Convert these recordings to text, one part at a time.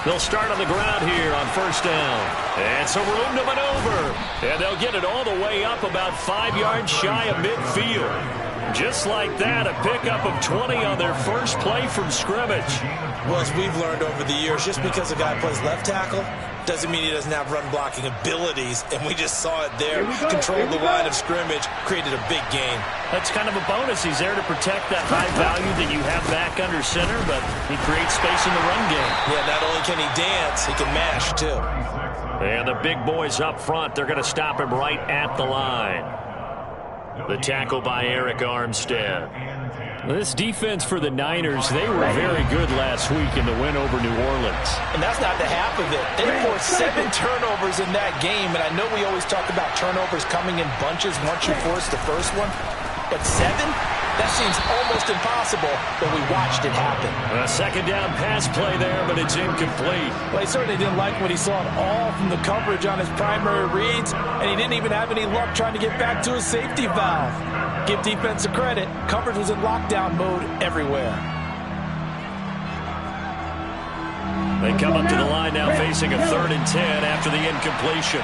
They'll start on the ground here on first down. And some room to maneuver. And they'll get it all the way up about 5 yards shy of midfield. Just like that, a pickup of 20 on their first play from scrimmage. Well, as we've learned over the years, just because a guy plays left tackle doesn't mean he doesn't have run-blocking abilities, and we just saw it there. Controlled the line of scrimmage, created a big gain. That's kind of a bonus. He's there to protect that high value that you have back under center, but he creates space in the run game. Yeah, not only can he dance, he can mash, too. And the big boys up front, they're going to stop him right at the line. The tackle by Eric Armstead. This defense for the Niners, they were very good last week in the win over New Orleans. And that's not the half of it. They forced 7 turnovers in that game, and I know we always talk about turnovers coming in bunches once you force the first one, but 7? That seems almost impossible, but we watched it happen. A second down pass play there, but it's incomplete. Well, he certainly didn't like what he saw at all from the coverage on his primary reads, and he didn't even have any luck trying to get back to his safety valve. Give defense a credit. Coverage was in lockdown mode everywhere. They come up to the line now facing a 3rd and 10 after the incompletion.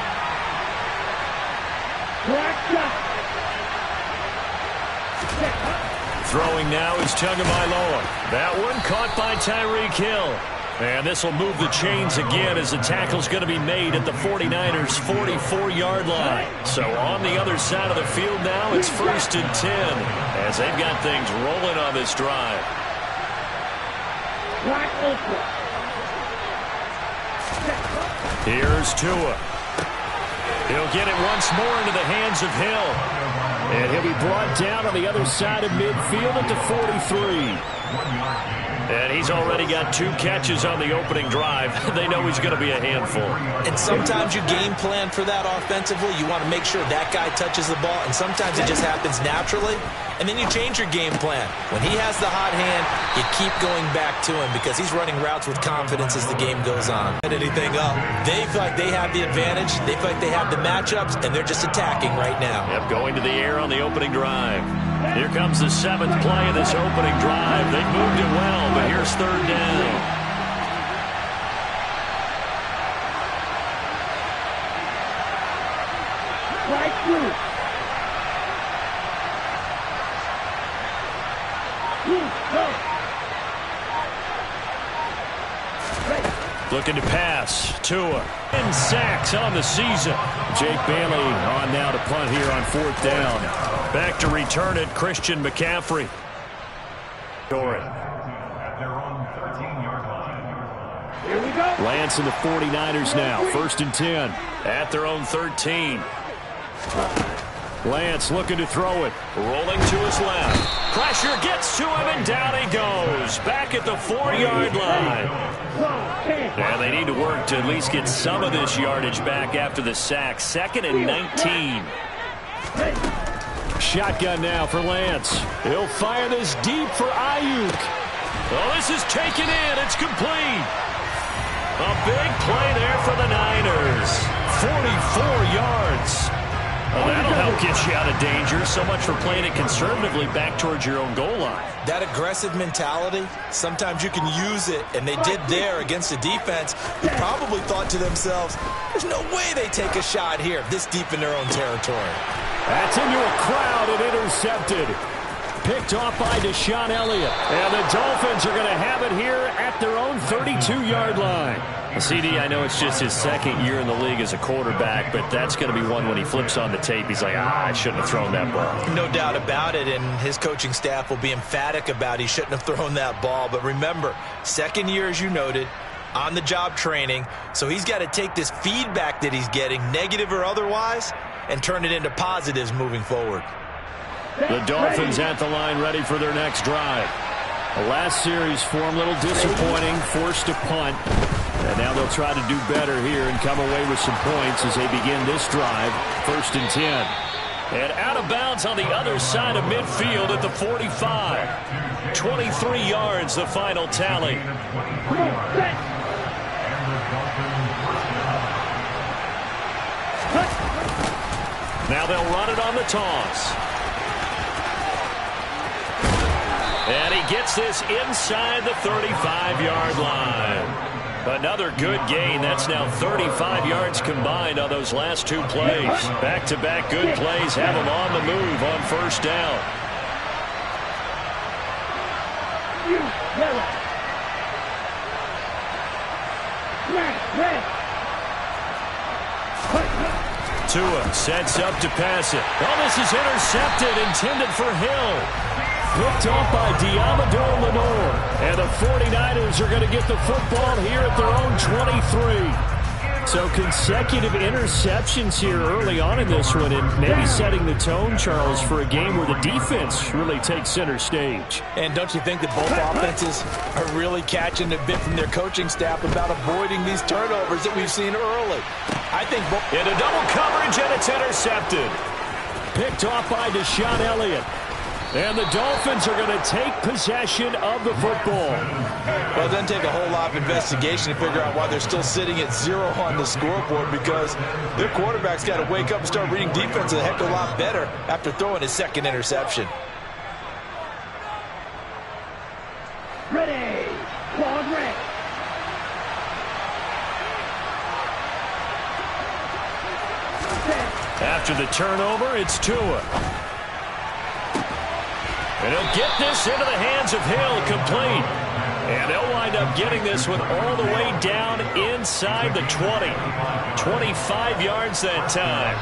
Throwing now is Tagovailoa. That one caught by Tyreek Hill. And this will move the chains again as the tackle's going to be made at the 49ers' 44-yard line. So on the other side of the field now, it's 1st and 10 as they've got things rolling on this drive. Here's Tua. He'll get it once more into the hands of Hill. And he'll be brought down on the other side of midfield at the 43. And he's already got 2 catches on the opening drive. They know he's going to be a handful. And sometimes you game plan for that offensively. You want to make sure that guy touches the ball, and sometimes it just happens naturally. And then you change your game plan. When he has the hot hand, you keep going back to him because he's running routes with confidence as the game goes on. Anything up. They feel like they have the advantage. They feel like they have the matchups, and they're just attacking right now. Yep, going to the air on the opening drive. Here comes the 7th play of this opening drive. They moved it well, but here's 3rd down. Looking to pass. Tua. 10 sacks on the season. Jake Bailey on now to punt here on 4th down. Back to return it, Christian McCaffrey. Lance and the 49ers now. 1st and 10 at their own 13. Lance looking to throw it. Rolling to his left. Pressure gets to him, and down he goes. Back at the 4-yard line. And they need to work to at least get some of this yardage back after the sack. 2nd and 19. Shotgun now for Lance. He'll fire this deep for Ayuk. Oh, this is taken in. It's complete. A big play there for the Niners. 44 yards. Well, that'll help get you out of danger. So much for playing it conservatively back towards your own goal line. That aggressive mentality, sometimes you can use it, and they did there against a defense who probably thought to themselves, there's no way they take a shot here this deep in their own territory. That's into a crowd and intercepted. Picked off by Deshaun Elliott. And the Dolphins are going to have it here at their own 32-yard line. CD, I know it's just his 2nd year in the league as a quarterback, but that's going to be one when he flips on the tape. He's like, I shouldn't have thrown that ball. No doubt about it, and his coaching staff will be emphatic about he shouldn't have thrown that ball. But remember, 2nd year, as you noted, on-the-job training, so he's got to take this feedback that he's getting, negative or otherwise, and turn it into positives moving forward. The Dolphins at the line ready for their next drive. The last series for them a little disappointing, forced to punt. And now they'll try to do better here and come away with some points as they begin this drive. 1st and 10. And out of bounds on the other side of midfield at the 45. 23 yards, the final tally. Now they'll run it on the toss. And he gets this inside the 35-yard line. Another good gain. That's now 35 yards combined on those last two plays. Back-to-back good plays have them on the move on first down. Tua sets up to pass it. Oh, this is intercepted, intended for Hill. Picked off by Diamador Lenore. And the 49ers are going to get the football here at their own 23. So consecutive interceptions here early on in this one, and maybe setting the tone, Charles, for a game where the defense really takes center stage. And don't you think that both offenses are really catching a bit from their coaching staff about avoiding these turnovers that we've seen early? I think both... Into double coverage, and it's intercepted. Picked off by Deshaun Elliott. And the Dolphins are going to take possession of the football. Well, it doesn't take a whole lot of investigation to figure out why they're still sitting at 0 on the scoreboard, because their quarterback's got to wake up and start reading defense a heck of a lot better after throwing his second interception. Ready. Ball ready. After the turnover, it's Tua. And he'll get this into the hands of Hill, complete. And they'll wind up getting this one all the way down inside the 20. 25 yards that time.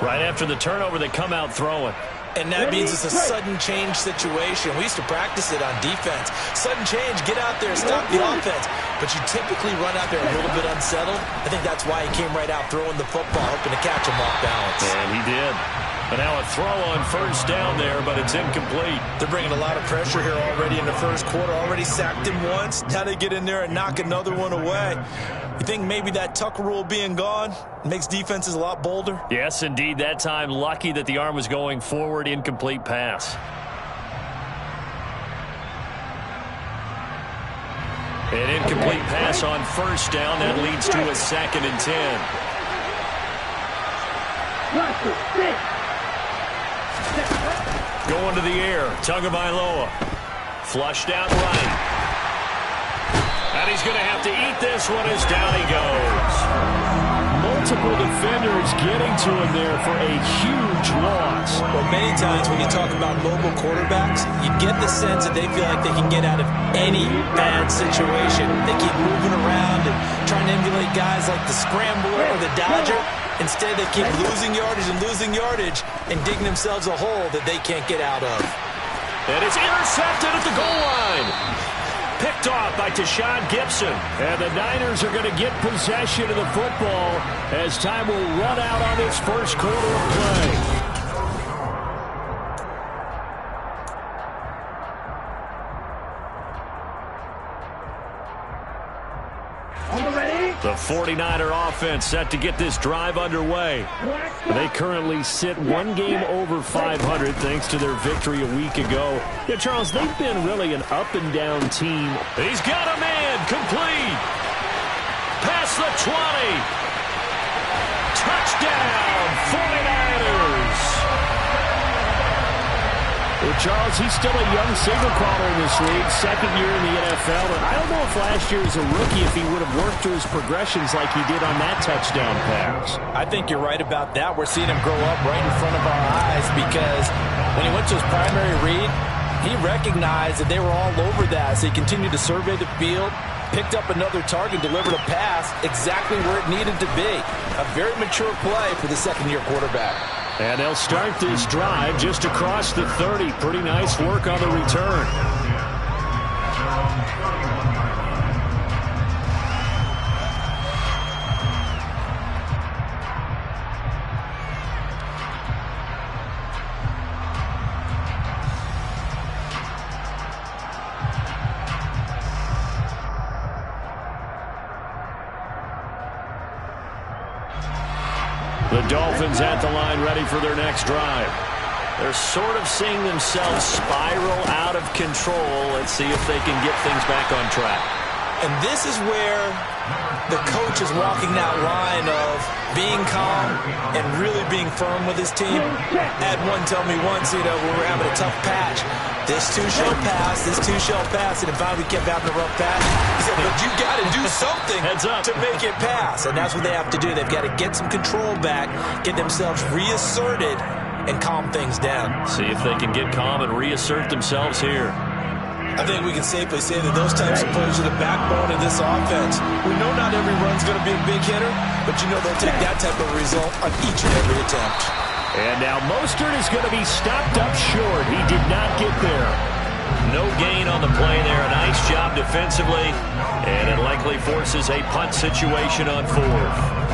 Right after the turnover, they come out throwing. And that means it's a sudden change situation. We used to practice it on defense. Sudden change, get out there, stop the offense. But you typically run out there a little bit unsettled. I think that's why he came right out throwing the football, hoping to catch him off balance. And he did. But now a throw on first down there, but it's incomplete. They're bringing a lot of pressure here already in the first quarter. Already sacked him once. Now they get in there and knock another one away. You think maybe that Tucker rule being gone makes defenses a lot bolder? Yes, indeed. That time, lucky that the arm was going forward. Incomplete pass. An incomplete pass on first down. That leads to a 2nd and 10. Going to the air. Tagovailoa. Flushed out right. And he's going to have to eat this one as down he goes. Multiple defenders getting to him there for a huge loss. Well, many times when you talk about mobile quarterbacks, you get the sense that they feel like they can get out of any bad situation. They keep moving around and trying to emulate guys like the Scrambler or the Dodger. Instead, they keep losing yardage and digging themselves a hole that they can't get out of. And it's intercepted at the goal line. Picked off by Tashawn Gibson. And the Niners are going to get possession of the football as time will run out on this first quarter of play. The 49er offense set to get this drive underway. They currently sit one game over 500 thanks to their victory a week ago. Yeah, Charles, they've been really an up-and-down team. He's got a man, complete. Past the 20. Touchdown, 49ers. Well, Charles, he's still a young signal caller in this league, second year in the NFL. And I don't know if last year as a rookie, if he would have worked through his progressions like he did on that touchdown pass. I think you're right about that. We're seeing him grow up right in front of our eyes because when he went to his primary read, he recognized that they were all over that. So he continued to survey the field, picked up another target, delivered a pass exactly where it needed to be. A very mature play for the second-year quarterback. And they'll start this drive just across the 30. Pretty nice work on the return. The Dolphins at the line ready for their next drive. They're sort of seeing themselves spiral out of control. Let's see if they can get things back on track. And this is where the coach is walking that line of being calm and really being firm with his team. I had one tell me once, when we're having a tough patch, this too shall pass, this too shall pass. And if we kept having a rough patch, he said, but you got to do something to make it pass. And that's what they have to do. They've got to get some control back, get themselves reasserted, and calm things down. See if they can get calm and reassert themselves here. I think we can safely say that those types of players are the backbone of this offense. We know not every run's going to be a big hitter, but they'll take that type of result on each and every attempt. And now Mostert is going to be stopped up short. He did not get there. No gain on the play there. A nice job defensively, and it likely forces a punt situation on fourth.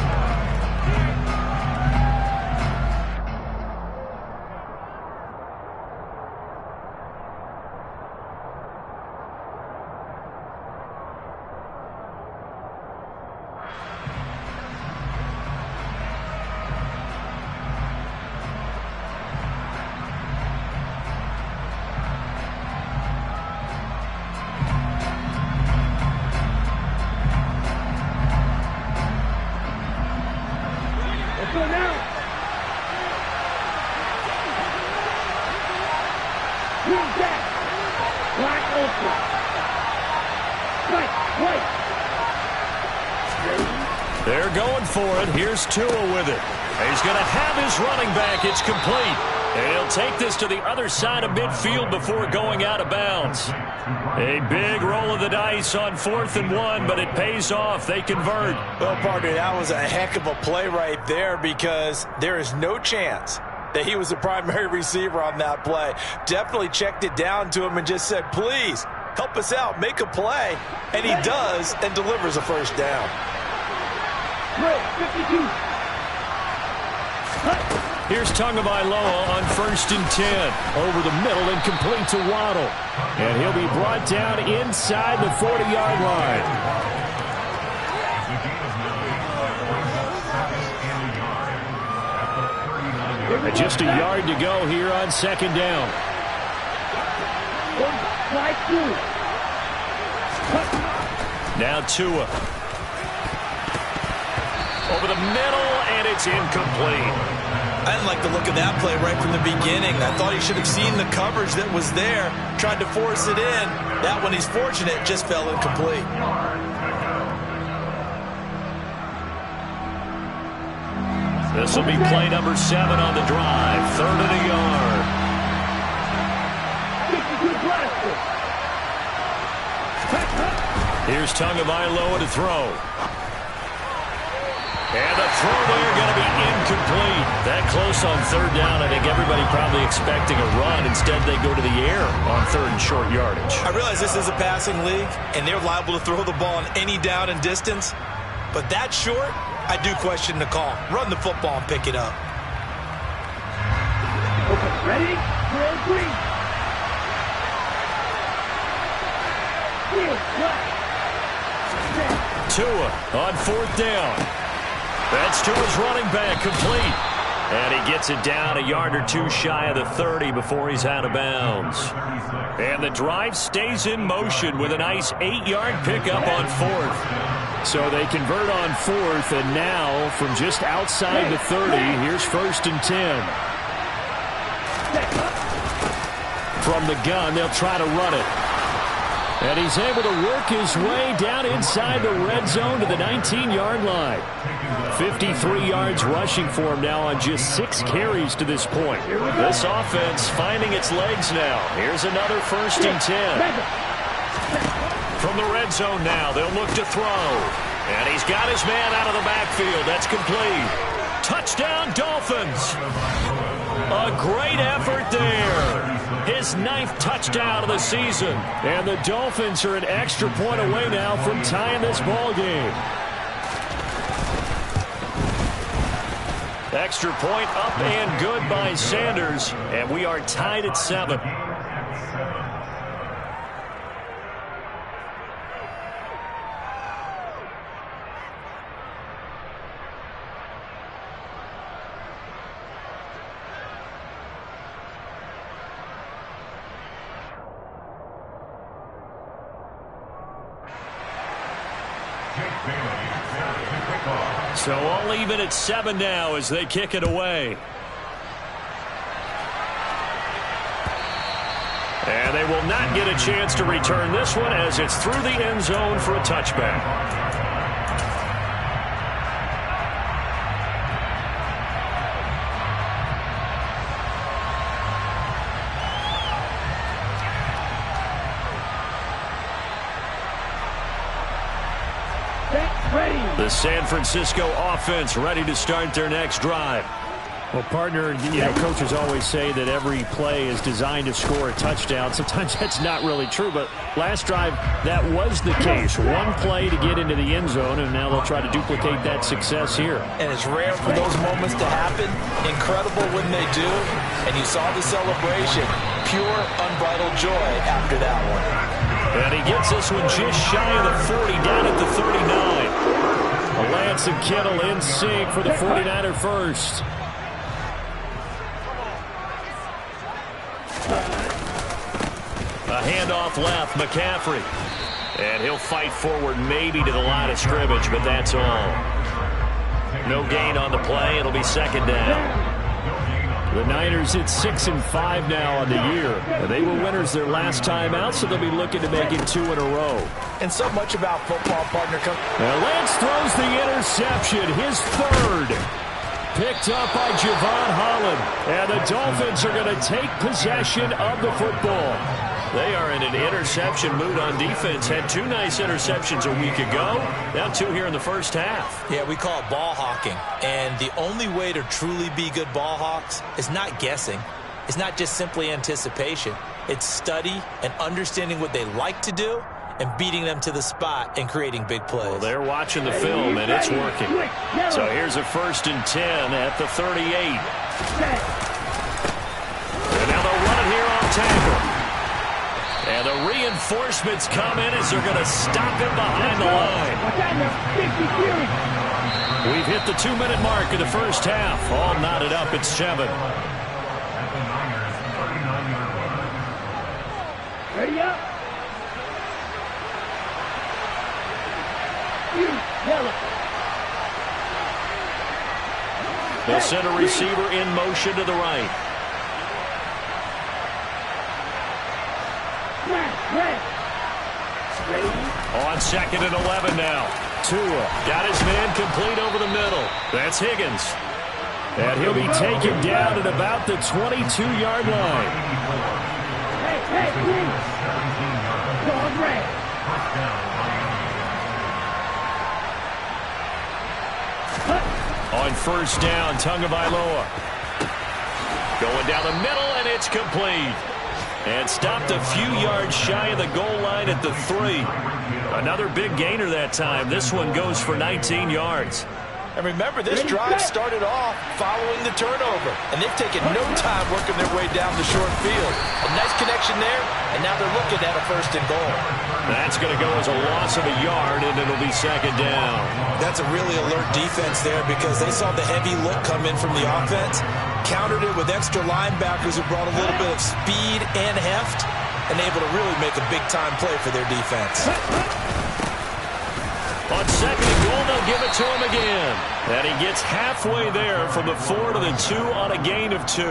They're going for it. Here's Tua with it. He's going to have his running back. It's complete. And he'll take this to the other side of midfield before going out of bounds. A big roll of the dice on 4th and 1, but it pays off. They convert. Well, partner, that was a heck of a play right there because there is no chance that he was the primary receiver on that play. Definitely checked it down to him and just said, please, help us out, make a play. And he does and delivers a first down. 52. Here's Tagovailoa on 1st and 10. Over the middle and complete to Waddle. And he'll be brought down inside the 40-yard line. And just a yard to go here on 2nd down. Now Tua. Over the middle, and it's incomplete. I didn't like the look of that play right from the beginning. I thought he should have seen the coverage that was there, tried to force it in. That one, he's fortunate, just fell incomplete. This will be play number 7 on the drive. 3rd and a yard. Here's Tagovailoa to throw. And the throw there going to be incomplete. That close on 3rd down. I think everybody probably expecting a run. Instead, they go to the air on 3rd and short yardage. I realize this is a passing league, and they're liable to throw the ball on any down and distance. But that short, I do question the call. Run the football and pick it up. Okay, ready? 3. Tua on 4th down. That's Tua's running back, complete. And he gets it down a yard or two shy of the 30 before he's out of bounds. And the drive stays in motion with a nice 8-yard pickup on 4th. So they convert on 4th, and now from just outside the 30, here's 1st and 10. From the gun, they'll try to run it. And he's able to work his way down inside the red zone to the 19-yard line. 53 yards rushing for him now on just 6 carries to this point. This offense finding its legs now. Here's another 1st and 10. From the red zone now, they'll look to throw. And he's got his man out of the backfield. That's complete. Touchdown, Dolphins. A great effort there. His 9th touchdown of the season. And the Dolphins are an extra point away now from tying this ball game. Extra point up and good by Sanders. And we are tied at 7. So all even at 7 now as they kick it away. And they will not get a chance to return this one as it's through the end zone for a touchback. The San Francisco offense ready to start their next drive. Well, partner, coaches always say that every play is designed to score a touchdown. Sometimes that's not really true, but last drive, that was the case. One play to get into the end zone, and now they'll try to duplicate that success here. And it's rare for those moments to happen. Incredible when they do. And you saw the celebration. Pure, unbridled joy after that one. And he gets this one just shy of the 40, down at the 39. Lance and Kittle in sync for the 49er first. A handoff left, McCaffrey. And he'll fight forward maybe to the line of scrimmage, but that's all. No gain on the play. It'll be second down. The Niners at 6-5 now on the year. They were winners their last time out, so they'll be looking to make it 2 in a row. And so much about football, partner. Now Lance throws the interception, his third. Picked up by Javon Holland. And the Dolphins are going to take possession of the football. They are in an interception mood on defense. Had 2 nice interceptions a week ago. Now 2 here in the first half. Yeah, we call it ball hawking. And the only way to truly be good ball hawks is not guessing. It's not just simply anticipation. It's study and understanding what they like to do and beating them to the spot and creating big plays. Well, they're watching the film, and it's working. So here's a 1st and 10 at the 38. And now they'll run it here on tackle. And the reinforcements come in as they're going to stop him behind the line. We've hit the 2-minute mark of the first half. All knotted up at 7. Ready up. They'll send a receiver in motion to the right. On 2nd and 11 now. Tua got his man complete over the middle. That's Higgins. And he'll be taken down at about the 22-yard line. Hey, please. Dog red. On 1st down, Tagovailoa. Going down the middle, and it's complete. And stopped a few yards shy of the goal line at the 3. Another big gainer that time. This one goes for 19 yards. And remember, this drive started off following the turnover. And they've taken no time working their way down the short field. A nice connection there, and now they're looking at a 1st and goal. That's going to go as a loss of a yard, and it'll be 2nd down. That's a really alert defense there because they saw the heavy look come in from the offense, countered it with extra linebackers who brought a little bit of speed and heft, and able to really make a big-time play for their defense. On 2nd and goal, they'll give it to him again. And he gets halfway there from the 4 to the 2 on a gain of 2.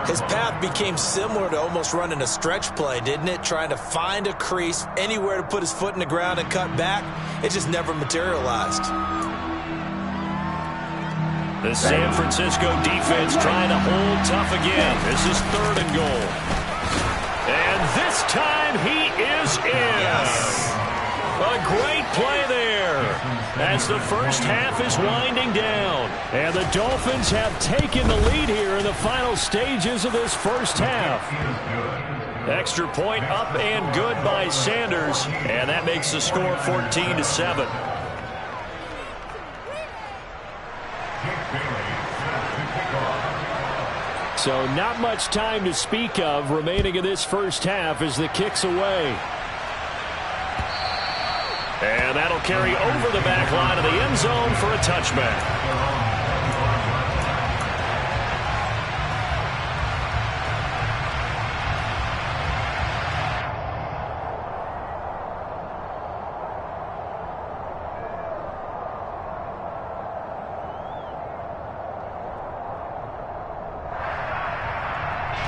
His path became similar to almost running a stretch play, didn't it? Trying to find a crease, anywhere to put his foot in the ground and cut back. It just never materialized. The San Francisco defense trying to hold tough again. This is 3rd and goal. And this time he is in. Yes. A great play there as the first half is winding down. And the Dolphins have taken the lead here in the final stages of this first half. Extra point up and good by Sanders. And that makes the score 14-7. So not much time to speak of remaining in this first half as the kick's away. And that'll carry over the back line of the end zone for a touchback.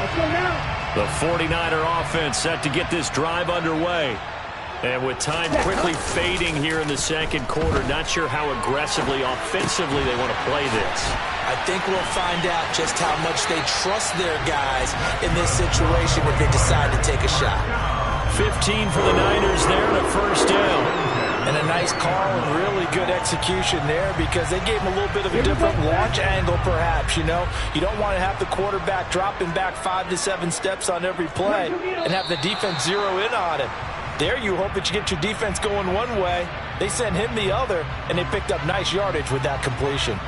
Let's go now. The 49er offense set to get this drive underway. And with time quickly fading here in the second quarter, not sure how aggressively, offensively they want to play this. I think we'll find out just how much they trust their guys in this situation if they decide to take a shot. 15 for the Niners there and a first down. And a nice call and really good execution there because they gave him a little bit of a different launch angle perhaps, you know. You don't want to have the quarterback dropping back 5 to 7 steps on every play and have the defense zero in on him. There you hope that you get your defense going one way. They sent him the other, and they picked up nice yardage with that completion.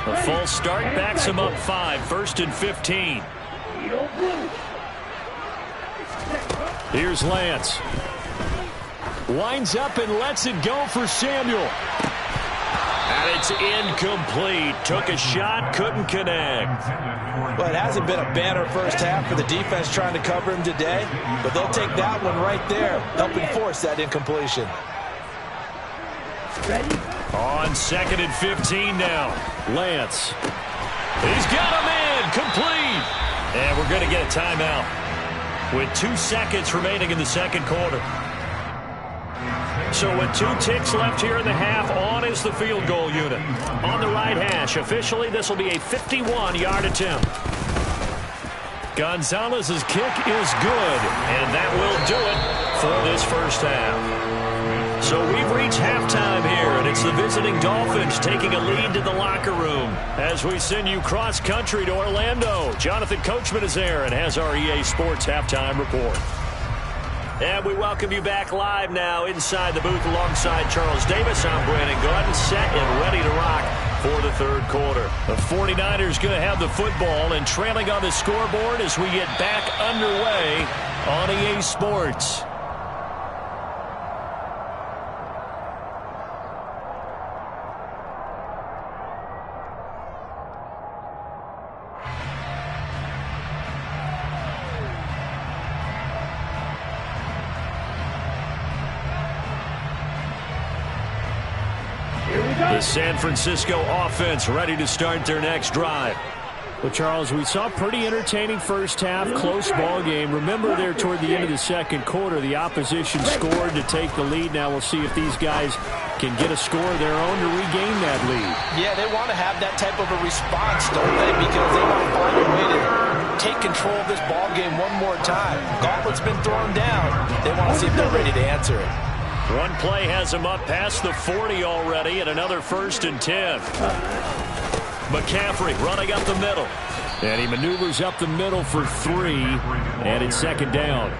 A false start backs him up 5, 1st and 15. Here's Lance. Winds up and lets it go for Samuel. And it's incomplete. Took a shot, couldn't connect. Well, it hasn't been a banner first half for the defense trying to cover him today, but they'll take that one right there, helping force that incompletion. On 2nd and 15 now. Lance. He's got him in. Complete. And we're going to get a timeout with 2 seconds remaining in the second quarter. So with 2 ticks left here in the half, on is the field goal unit. On the right hash, officially this will be a 51-yard attempt. Gonzalez's kick is good, and that will do it for this first half. So we've reached halftime here, and it's the visiting Dolphins taking a lead to the locker room as we send you cross-country to Orlando. Jonathan Coachman is there and has our EA Sports halftime report. And we welcome you back live now inside the booth alongside Charles Davis. I'm Brandon Gordon, set and ready to rock for the third quarter. The 49ers going to have the football and trailing on the scoreboard as we get back underway on EA Sports. The San Francisco offense ready to start their next drive. Well, Charles, we saw a pretty entertaining first half, close ball game. Remember there toward the end of the second quarter, the opposition scored to take the lead. Now we'll see if these guys can get a score of their own to regain that lead. Yeah, they want to have that type of a response, don't they? Because they want to find a way to take control of this ball game one more time. Gauntlet's been thrown down. They want to see if they're ready to answer it. One play has him up past the 40 already, and another 1st and 10. McCaffrey running up the middle. And he maneuvers up the middle for 3, and it's 2nd down.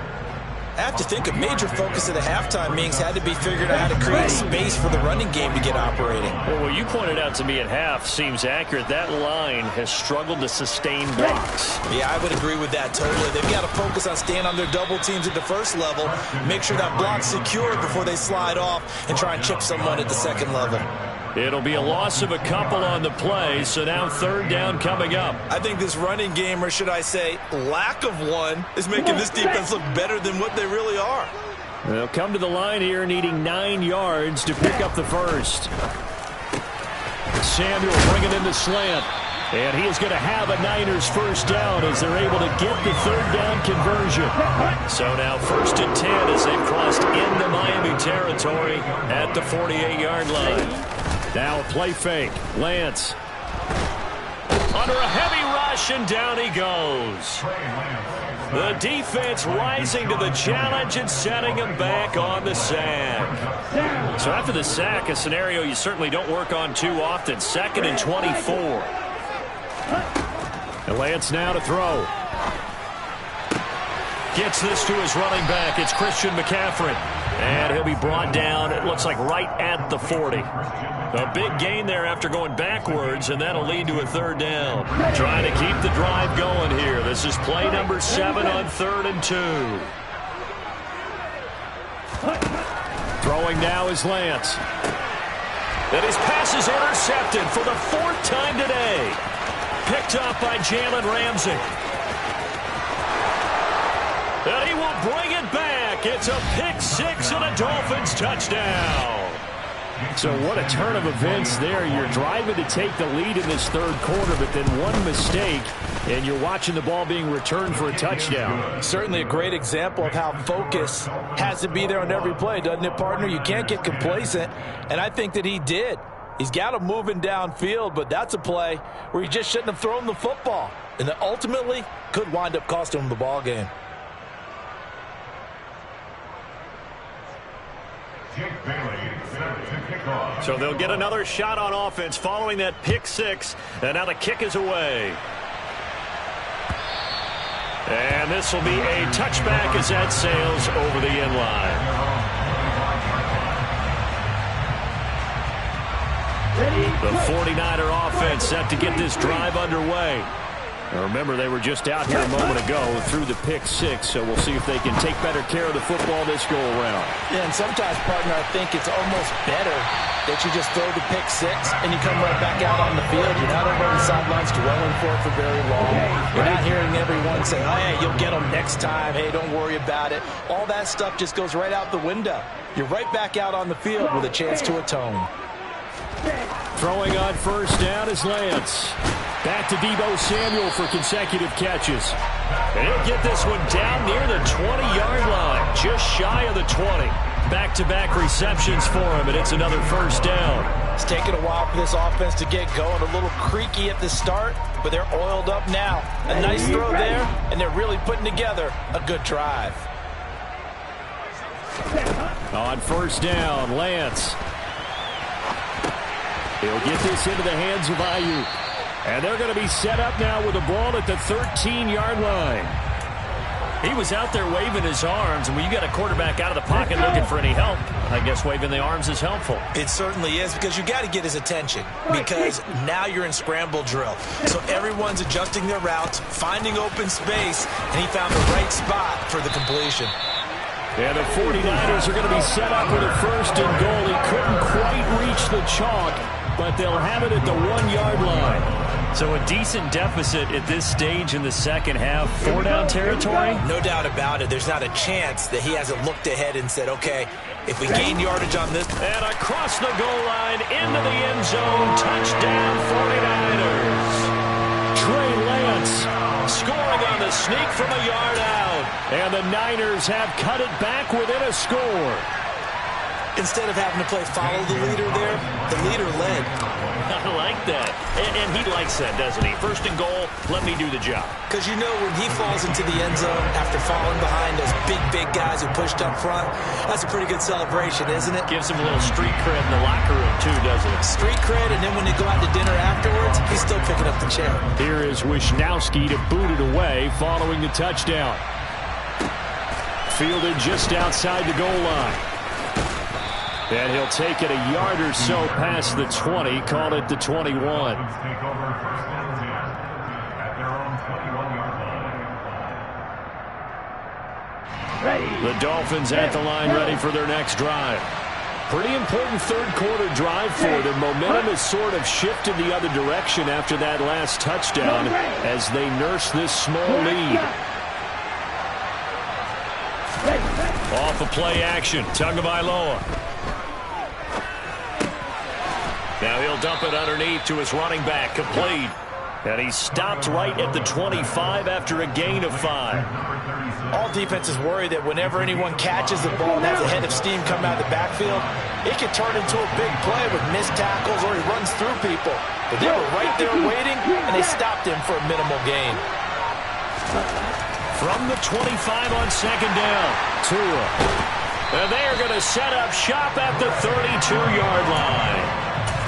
I have to think a major focus of the halftime meetings had to be figuring out how to create space for the running game to get operating. Well, what you pointed out to me at half seems accurate. That line has struggled to sustain blocks. Yeah, I would agree with that totally. They've got to focus on staying on their double teams at the first level, make sure that block's secure before they slide off and try and chip someone at the second level. It'll be a loss of a couple on the play, so now 3rd down coming up. I think this running game, or should I say lack of one, is making this defense look better than what they really are. They'll come to the line here needing 9 yards to pick up the first. Samuel bringing in the slant. And he is going to have a Niners first down as they're able to get the 3rd down conversion. So now 1st and 10 as they've crossed into Miami territory at the 48-yard line. Now a play fake. Lance. Under a heavy rush, and down he goes. The defense rising to the challenge and setting him back on the sack. So after the sack, a scenario you certainly don't work on too often. 2nd and 24. And Lance now to throw. Gets this to his running back. It's Christian McCaffrey. And he'll be brought down, it looks like, right at the 40. A big gain there after going backwards, and that'll lead to a 3rd down. Trying to keep the drive going here. This is play number 7 on 3rd and 2. Throwing now is Lance. And his pass is intercepted for the 4th time today. Picked up by Jalen Ramsey. And he will bring it back. It's a pick 6 and a Dolphins touchdown. So what a turn of events there. You're driving to take the lead in this third quarter, but then one mistake, and you're watching the ball being returned for a touchdown. Certainly a great example of how focus has to be there on every play, doesn't it, partner? You can't get complacent, and I think that he did. He's got him moving downfield, but that's a play where he just shouldn't have thrown the football, and that ultimately could wind up costing him the ball game. So they'll get another shot on offense following that pick six, and now the kick is away. And this will be a touchback as that sails over the end line. The 49er offense set to get this drive underway. Now remember, they were just out here a moment ago through the pick six, so we'll see if they can take better care of the football this go-around. Yeah, and sometimes, partner, I think it's almost better that you just throw the pick six and you come right back out on the field. You're not over on the sidelines dwelling for it for very long. You're not hearing everyone say, oh, hey, you'll get them next time. Hey, don't worry about it. All that stuff just goes right out the window. You're right back out on the field with a chance to atone. Throwing on first down is Lance. Back to Deebo Samuel for consecutive catches. And he'll get this one down near the 20-yard line, just shy of the 20. Back-to-back receptions for him, and it's another first down. It's taken a while for this offense to get going. A little creaky at the start, but they're oiled up now. A nice throw there, and they're really putting together a good drive. On first down, Lance. He'll get this into the hands of Ayuk. And they're going to be set up now with the ball at the 13-yard line. He was out there waving his arms, and when you got a quarterback out of the pocket looking for any help, I guess waving the arms is helpful. It certainly is, because you got to get his attention, because now you're in scramble drill. So everyone's adjusting their routes, finding open space, and he found the right spot for the completion. And the 49ers are going to be set up with a first and goal. He couldn't quite reach the chalk, but they'll have it at the 1-yard line. So a decent deficit at this stage in the second half. 4-down territory? No doubt about it. There's not a chance that he hasn't looked ahead and said, okay, if we gain yardage on this. And across the goal line, into the end zone. Touchdown, 49ers. Trey Lance Scoring on the sneak from a yard out. And the Niners have cut it back within a score. Instead of having to play follow the leader there, the leader led. I like that. And he likes that, doesn't he? First and goal, let me do the job. Because you know when he falls into the end zone after falling behind those big guys who pushed up front, that's a pretty good celebration, isn't it? Gives him a little street cred in the locker room, too, doesn't it? Street cred, and then when they go out to dinner afterwards, he's still picking up the chair. Here is Wisnowski to boot it away following the touchdown. Fielded just outside the goal line. And he'll take it a yard or so past the 20, call it the 21. The Dolphins at the line ready for their next drive. Pretty important third quarter drive for them. Momentum has sort of shifted the other direction after that last touchdown as they nurse this small lead. Off a play action, Tagovailoa. Now he'll dump it underneath to his running back, complete. And he stopped right at the 25 after a gain of 5. All defenses worry that whenever anyone catches the ball and has a head of steam come out of the backfield, it can turn into a big play with missed tackles or he runs through people. But they were right there waiting, and they stopped him for a minimal gain. From the 25 on second down, Tua. And they are going to set up shop at the 32-yard line.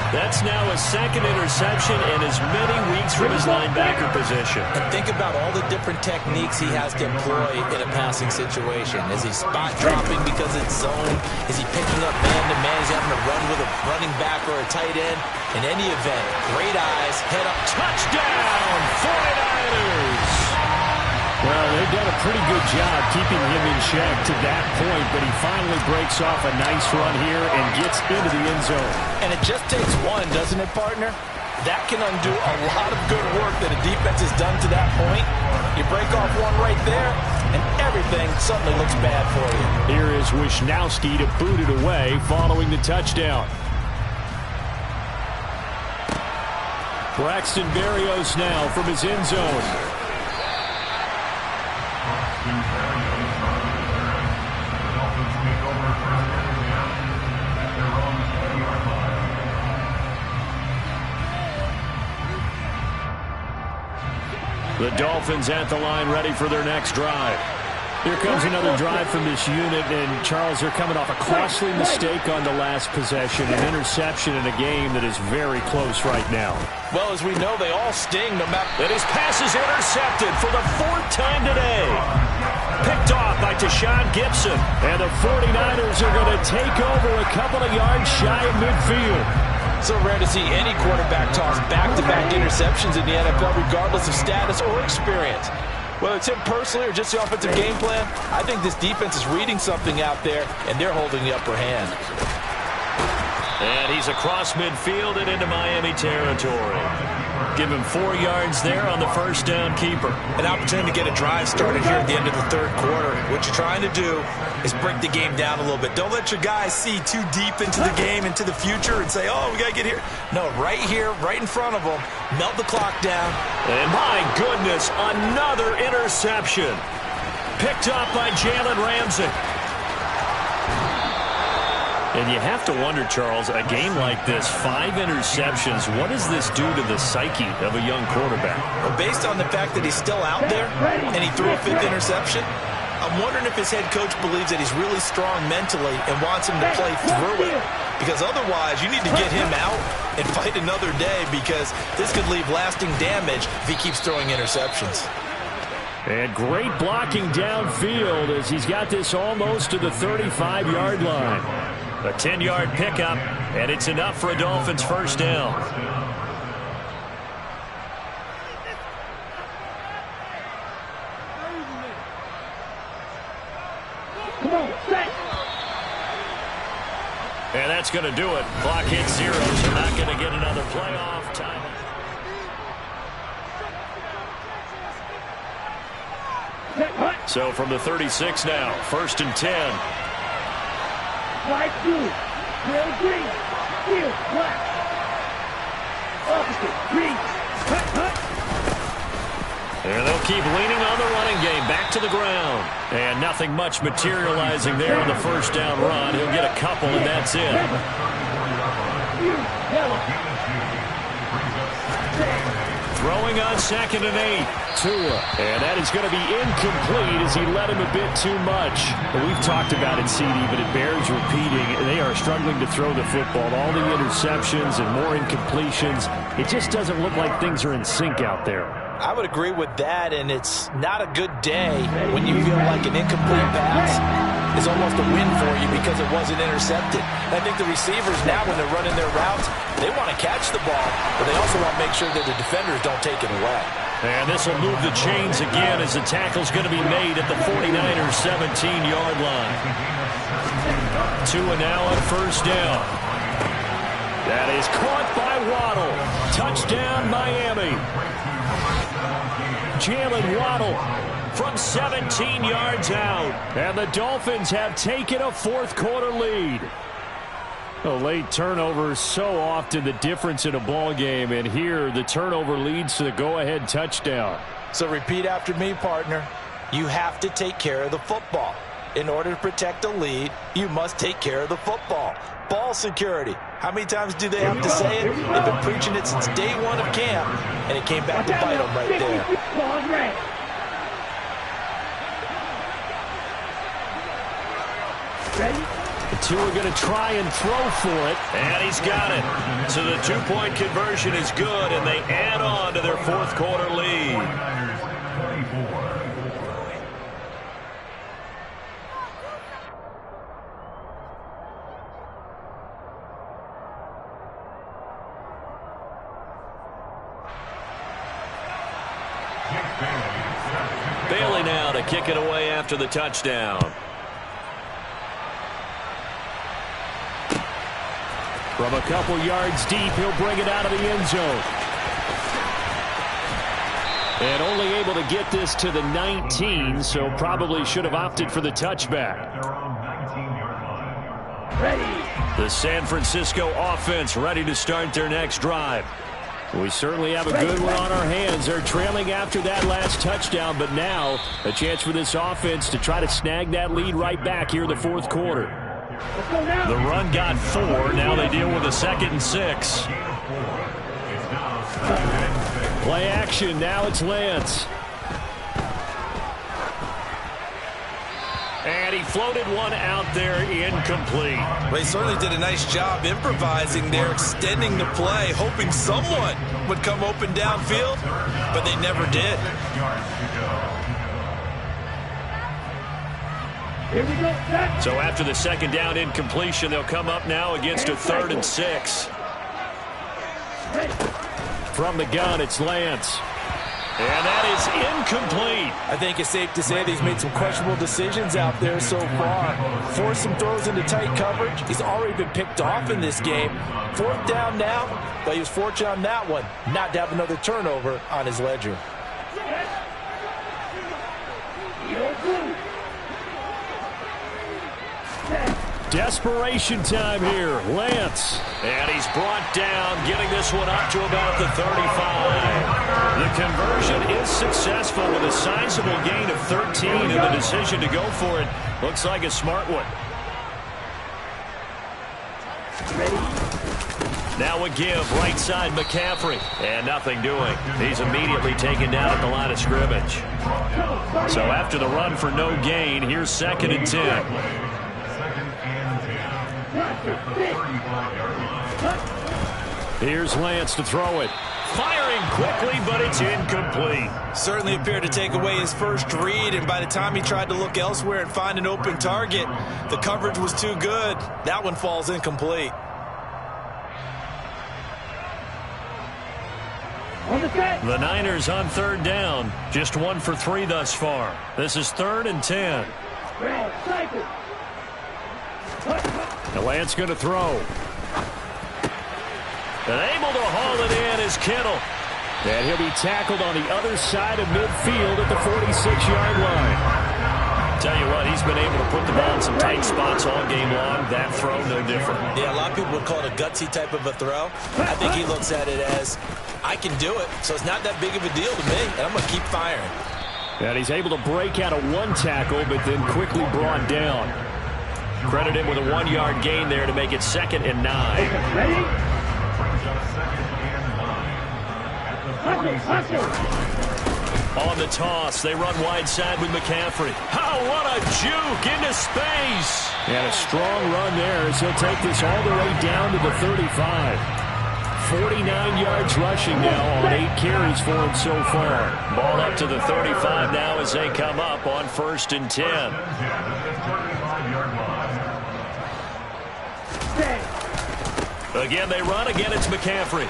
That's now a second interception in as many weeks from his linebacker position. And think about all the different techniques he has to employ in a passing situation. Is he spot dropping because it's zone? Is he picking up man-to-man? Is he having to run with a running back or a tight end? In any event, great eyes, head up, touchdown, 49ers! Well, they've done a pretty good job keeping him in check to that point, but he finally breaks off a nice run here and gets into the end zone. And it just takes one, doesn't it, partner? That can undo a lot of good work that a defense has done to that point. You break off one right there, and everything suddenly looks bad for you. Here is Wisnowski to boot it away following the touchdown. Braxton Berrios now from his end zone. The Dolphins at the line ready for their next drive. Here comes another drive from this unit, and Charles, they're coming off a costly mistake on the last possession, an interception in a game that is very close right now. Well, as we know, they all sting no matter. And his pass is intercepted for the 4th time today. Picked off by Deshaun Gibson, and the 49ers are going to take over a couple of yards shy of midfield. So rare to see any quarterback toss back-to-back interceptions in the NFL, regardless of status or experience. Whether it's him personally or just the offensive game plan, I think this defense is reading something out there, and they're holding the upper hand. And he's across midfield and into Miami territory. Give him 4 yards there on the first down keeper. An opportunity to get a drive started here at the end of the third quarter. What you're trying to do is break the game down a little bit. Don't let your guys see too deep into the game, into the future, and say, oh, we got to get here. No, right here, right in front of them, melt the clock down. And my goodness, another interception. Picked up by Jalen Ramsey. And you have to wonder, Charles, a game like this, 5 interceptions, what does this do to the psyche of a young quarterback? Well, based on the fact that he's still out there and he threw a 5th interception, I'm wondering if his head coach believes that he's really strong mentally and wants him to play through it. Because otherwise, you need to get him out and fight another day, because this could leave lasting damage if he keeps throwing interceptions. And great blocking downfield as he's got this almost to the 35-yard line. A 10-yard pickup, and it's enough for a Dolphins first down. Come on, set. And that's going to do it. Clock hits 0, so not going to get another playoff time. So from the 36 now, 1st and 10. Right blue, real green, field black. Opposite, green, cut. And they'll keep leaning on the running game. Back to the ground. And nothing much materializing there on the first down run. He'll get a couple, and that's it. Throwing on 2nd and 8. Tua. And that is going to be incomplete as he led him a bit too much. We've talked about it, CD, but it bears repeating. They are struggling to throw the football. All the interceptions and more incompletions. It just doesn't look like things are in sync out there. I would agree with that, and it's not a good day when you feel like an incomplete pass is almost a win for you because it wasn't intercepted. And I think the receivers now, when they're running their routes, they want to catch the ball, but they also want to make sure that the defenders don't take it away. And this will move the chains again as the tackle's going to be made at the 49ers 17-yard line. Tua now on first down. That is caught by Waddle. Touchdown, Miami. Jalen Waddle from 17 yards out. And the Dolphins have taken a 4th quarter lead. A late turnover is so often the difference in a ball game, and here the turnover leads to the go-ahead touchdown. So repeat after me, partner. You have to take care of the football. In order to protect the lead, you must take care of the football. Ball security. How many times do they have to say it? They've been preaching it since day 1 of camp, and it came back to bite them right there. Ready? Tua going to try and throw for it, and he's got it. So the 2-point conversion is good, and they add on to their 4th quarter lead. Bailey now to kick it away after the touchdown. From a couple yards deep, he'll bring it out of the end zone. And only able to get this to the 19, so probably should have opted for the touchback. Ready. The San Francisco offense ready to start their next drive. We certainly have a good one on our hands. They're trailing after that last touchdown, but now a chance for this offense to try to snag that lead right back here in the fourth quarter. The run got 4. Now they deal with a 2nd and 6. Play action. Now it's Lance. And he floated one out there incomplete. They certainly did a nice job improvising there, extending the play, hoping someone would come open downfield, but they never did. Here we go. Set. So after the 2nd down incompletion, they'll come up now against a 3rd and 6. From the gun, it's Lance. And that is incomplete. I think it's safe to say that he's made some questionable decisions out there so far. Forced some throws into tight coverage. He's already been picked off in this game. 4th down now, but he was fortunate on that one not to have another turnover on his ledger. Desperation time here. Lance. And he's brought down, getting this one up to about the 35. The conversion is successful with a sizable gain of 13, and the decision to go for it looks like a smart one. Now a give, right side McCaffrey. And nothing doing. He's immediately taken down at the line of scrimmage. So after the run for no gain, here's 2nd and 10. Here's Lance to throw it. Firing quickly, but it's incomplete. Certainly appeared to take away his first read, and by the time he tried to look elsewhere and find an open target, the coverage was too good. That one falls incomplete. The Niners on 3rd down. Just 1 for 3 thus far. This is 3rd and 10. The Lance going to throw. And able to haul it in is Kittle. And he'll be tackled on the other side of midfield at the 46-yard line. Tell you what, he's been able to put the ball in some tight spots all game long. That throw, no different. Yeah, a lot of people would call it a gutsy type of a throw. I think he looks at it as, I can do it, so it's not that big of a deal to me, and I'm going to keep firing. And he's able to break out of one tackle, but then quickly brought down. Credit him with a 1-yard gain there to make it 2nd and 9. Ready? On the toss, they run wide side with McCaffrey. Oh, what a juke into space. And a strong run there as he'll take this all the way down to the 35. 49 yards rushing now on 8 carries for him so far. Ball up to the 35 now as they come up on 1st and 10. Again, they run. Again, it's McCaffrey.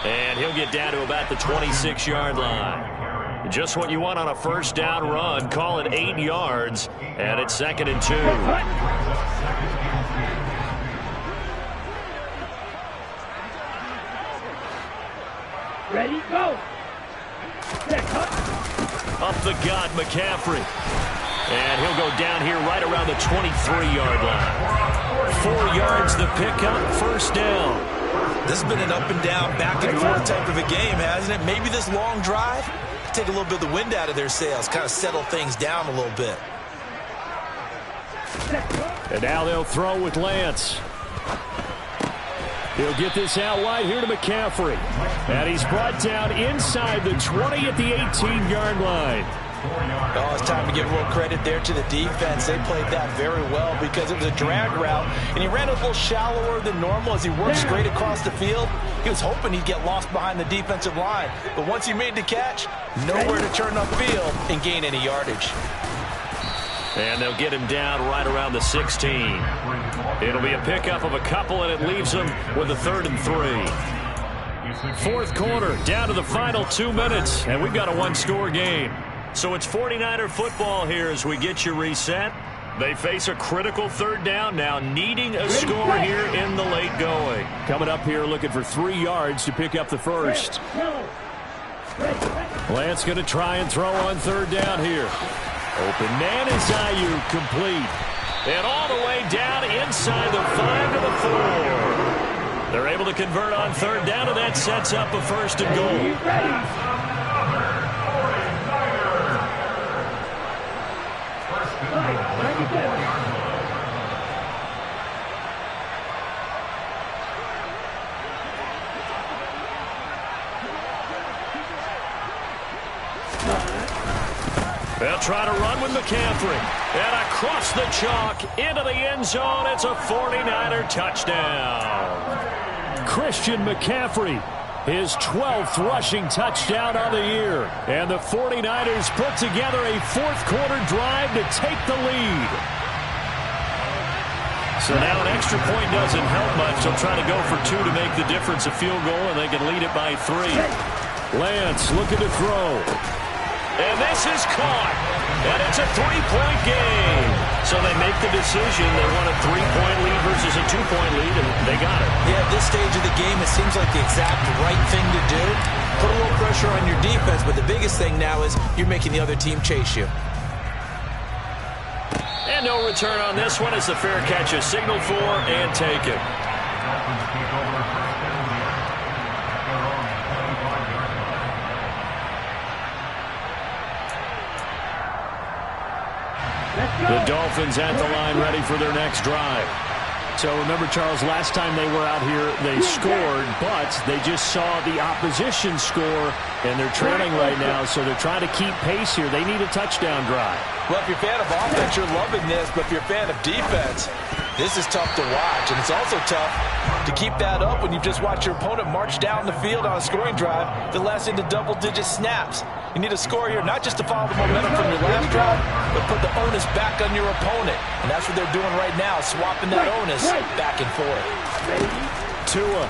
And he'll get down to about the 26-yard line. Just what you want on a 1st down run. Call it 8 yards, and it's 2nd and 2. Ready? Go. Up the gut, McCaffrey. And he'll go down here right around the 23-yard line. 4 yards the pickup, 1st down. This has been an up and down, back and forth type of a game, hasn't it? Maybe this long drive, take a little bit of the wind out of their sails, kind of settle things down a little bit. And now they'll throw with Lance. He'll get this out wide here to McCaffrey. And he's brought down inside the 20 at the 18-yard line. Oh, it's time to give a little credit there to the defense. They played that very well because it was a drag route, and he ran a little shallower than normal as he worked straight across the field. He was hoping he'd get lost behind the defensive line, but once he made the catch, nowhere to turn upfield and gain any yardage. And they'll get him down right around the 16. It'll be a pickup of a couple, and it leaves him with a 3rd and 3. 4th quarter, down to the final 2 minutes, and we've got a 1-score game. So it's 49er football here as we get you reset. They face a critical 3rd down now, needing a score here in the late going. Coming up here looking for 3 yards to pick up the 1st. Lance going to try and throw on 3rd down here. Open man is Ayuk, complete. And all the way down inside the 5 to the 4. They're able to convert on third down, and that sets up a first and goal. He's ready. They'll try to run with McCaffrey. And across the chalk into the end zone. It's a 49er touchdown. Christian McCaffrey, his 12th rushing touchdown on the year. And the 49ers put together a fourth-quarter drive to take the lead. So now an extra point doesn't help much. They'll try to go for two to make the difference a field goal, and they can lead it by 3. Lance looking to throw. And this is caught. And it's a 3-point game. So they make the decision. They want a 3-point lead versus a 2-point lead, and they got it. Yeah, at this stage of the game, it seems like the exact right thing to do. Put a little pressure on your defense, but the biggest thing now is you're making the other team chase you. And no return on this one as the fair catch is signaled for and taken. The Dolphins at the line ready for their next drive. So remember, Charles, last time they were out here, they scored, but they just saw the opposition score, and they're trailing right now, so they're trying to keep pace here. They need a touchdown drive. Well, if you're a fan of offense, you're loving this, but if you're a fan of defense, this is tough to watch, and it's also tough to keep that up when you've just watched your opponent march down the field on a scoring drive that lasts into double-digit snaps. You need a score here, not just to follow the momentum from your last drive, but put the onus back on your opponent. And that's what they're doing right now, swapping that onus back and forth. Tua.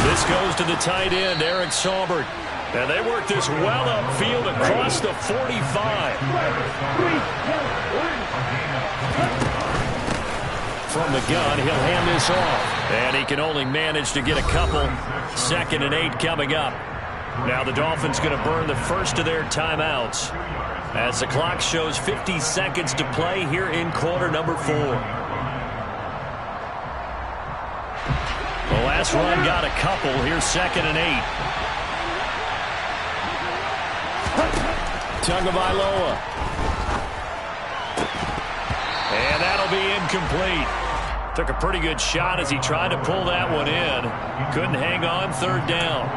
This goes to the tight end, Eric Saubert. And they work this well upfield across the 45. From the gun, he'll hand this off. And he can only manage to get a couple. 2nd and 8 coming up. Now the Dolphins going to burn the first of their timeouts as the clock shows 50 seconds to play here in quarter number 4. The last run got a couple. Here's 2nd and 8. Tagovailoa. And that'll be incomplete. Took a pretty good shot as he tried to pull that one in. Couldn't hang on. 3rd down.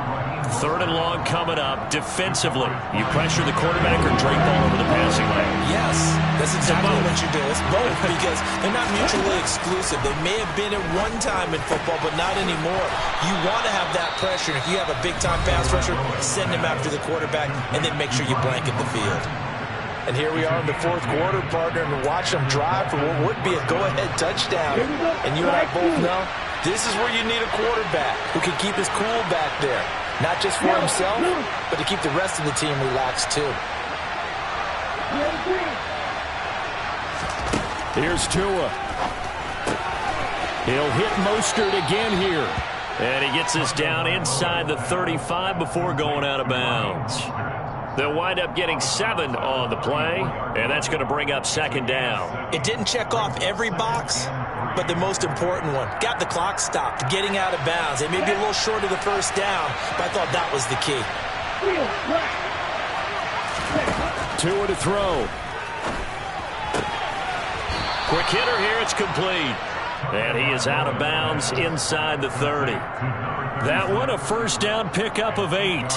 3rd and long coming up. Defensively, you pressure the quarterback or drape all over the passing lane? Yes, that's exactly what you do. It's both because they're not mutually exclusive. They may have been at one time in football, but not anymore. You want to have that pressure. If you have a big-time pass rusher, send him after the quarterback, and then make sure you blanket the field. And here we are in the 4th quarter, partner, and watch them drive for what would be a go-ahead touchdown. And you and I both know this is where you need a quarterback who can keep his cool back there. Not just for himself, but to keep the rest of the team relaxed, too. Here's Tua. He'll hit Mostert again here. And he gets this down inside the 35 before going out of bounds. They'll wind up getting 7 on the play, and that's going to bring up 2nd down. It didn't check off every box, but the most important one. Got the clock stopped, getting out of bounds. They may be a little short of the first down, but I thought that was the key. Tua to throw. Quick hitter here, it's complete. And he is out of bounds inside the 30. That one, a first down pickup of 8.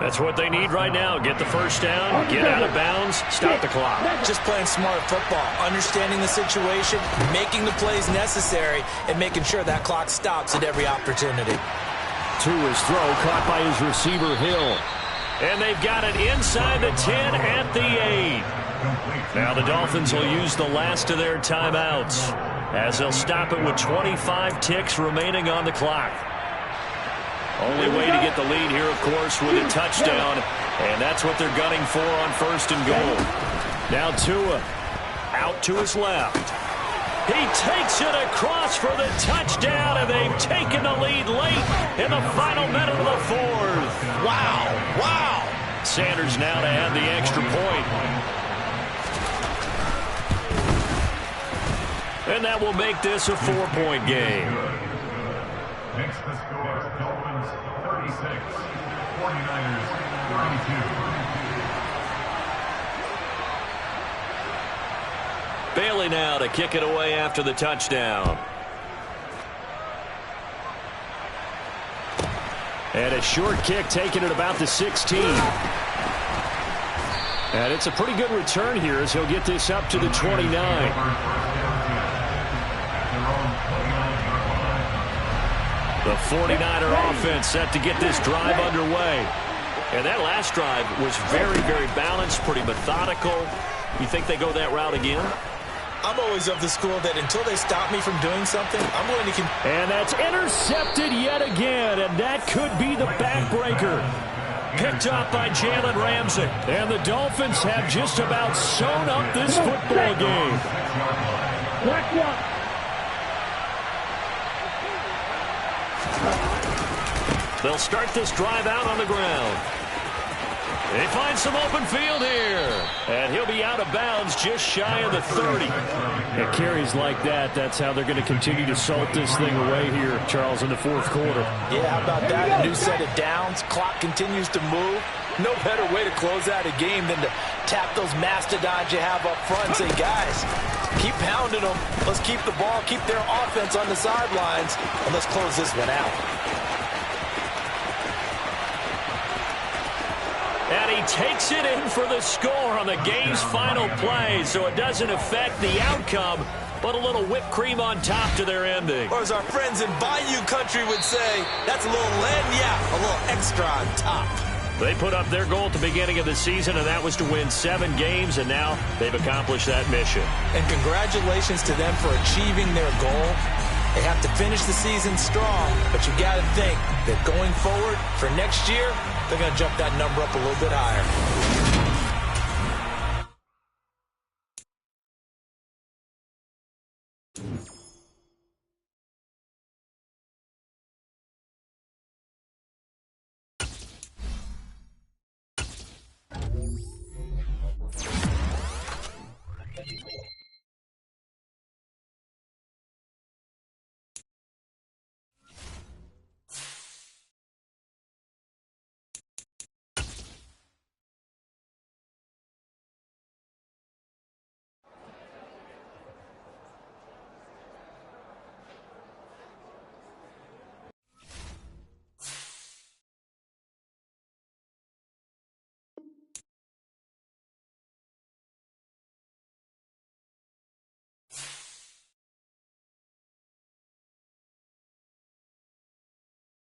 That's what they need right now. Get the first down, get out of bounds, stop the clock. Just playing smart football, understanding the situation, making the plays necessary, and making sure that clock stops at every opportunity. Tua's throw caught by his receiver, Hill. And they've got it inside the 10 at the 8. Now the Dolphins will use the last of their timeouts as they'll stop it with 25 ticks remaining on the clock. Only way to get the lead here, of course, with a touchdown, and that's what they're gunning for on 1st and goal. Now Tua out to his left. He takes it across for the touchdown, and they've taken the lead late in the final minute of the 4th. Wow, wow. Sanders now to add the extra point. And that will make this a 4-point game. Makes the score Dolphins 36, 49ers 32. Bailey now to kick it away after the touchdown. And a short kick taken at about the 16. And it's a pretty good return here as he'll get this up to the 29. The 49er offense set to get this drive underway. And that last drive was very, very balanced, pretty methodical. You think they go that route again? I'm always of the school that until they stop me from doing something, I'm going to continue. And that's intercepted yet again, and that could be the backbreaker. Picked up by Jalen Ramsey. And the Dolphins have just about sewn up this football game. Watch out. They'll start this drive out on the ground. They find some open field here. And he'll be out of bounds just shy of the 30. At carries like that, that's how they're going to continue to salt this thing away here, Charles, in the fourth quarter. Yeah, how about that? A new set of downs. Clock continues to move. No better way to close out a game than to tap those mastodons you have up front and say, guys, keep pounding them. Let's keep the ball, keep their offense on the sidelines, and let's close this one out. And he takes it in for the score on the game's final play, so it doesn't affect the outcome, but a little whipped cream on top to their ending. Or as our friends in Bayou Country would say, that's a little lagniappe, a little extra on top. They put up their goal at the beginning of the season, and that was to win 7 games, and now they've accomplished that mission. And congratulations to them for achieving their goal. They have to finish the season strong, but you got to think that going forward for next year, they're going to jump that number up a little bit higher.